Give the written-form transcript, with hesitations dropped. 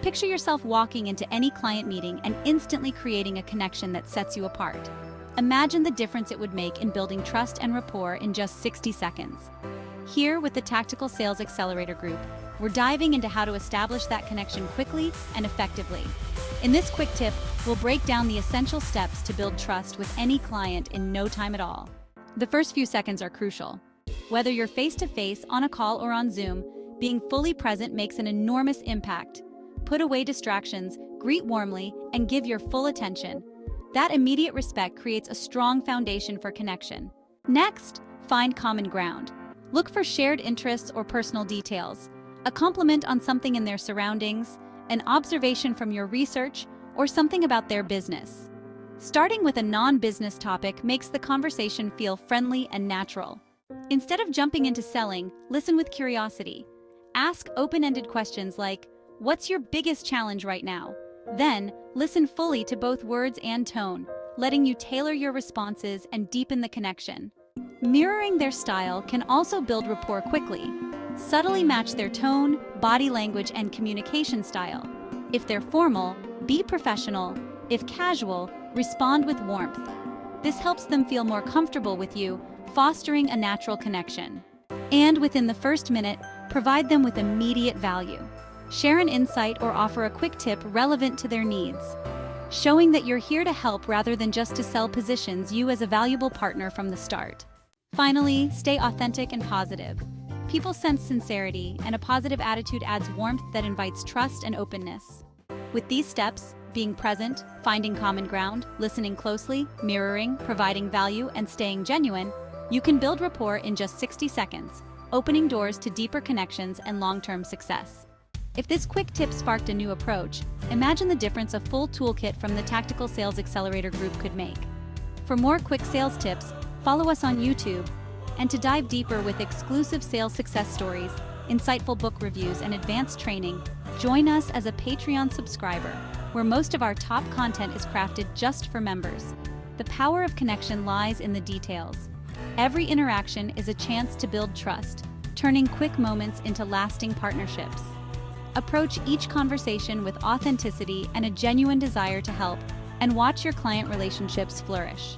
Picture yourself walking into any client meeting and instantly creating a connection that sets you apart. Imagine the difference it would make in building trust and rapport in just 60 seconds. Here, with the Tactical Sales Accelerator Group, we're diving into how to establish that connection quickly and effectively. In this quick tip, we'll break down the essential steps to build trust with any client in no time at all. The first few seconds are crucial. Whether you're face-to-face, on a call, or on Zoom, being fully present makes an enormous impact. Put away distractions, greet warmly, and give your full attention. That immediate respect creates a strong foundation for connection. Next, find common ground. Look for shared interests or personal details, a compliment on something in their surroundings, an observation from your research, or something about their business. Starting with a non-business topic makes the conversation feel friendly and natural. Instead of jumping into selling, listen with curiosity. Ask open-ended questions like, "What's your biggest challenge right now?" Then, listen fully to both words and tone, letting you tailor your responses and deepen the connection. Mirroring their style can also build rapport quickly. Subtly match their tone, body language, and communication style. If they're formal, be professional. If casual, respond with warmth. This helps them feel more comfortable with you, fostering a natural connection. And within the first minute, provide them with immediate value. Share an insight or offer a quick tip relevant to their needs. Showing that you're here to help rather than just to sell positions you as a valuable partner from the start. Finally, stay authentic and positive. People sense sincerity, and a positive attitude adds warmth that invites trust and openness. With these steps, being present, finding common ground, listening closely, mirroring, providing value, and staying genuine, you can build rapport in just 60 seconds, opening doors to deeper connections and long-term success. If this quick tip sparked a new approach, imagine the difference a full toolkit from the Tactical Sales Accelerator Group could make. For more quick sales tips, follow us on YouTube. And to dive deeper with exclusive sales success stories, insightful book reviews, and advanced training, join us as a Patreon subscriber, where most of our top content is crafted just for members. The power of connection lies in the details. Every interaction is a chance to build trust, turning quick moments into lasting partnerships. Approach each conversation with authenticity and a genuine desire to help, and watch your client relationships flourish.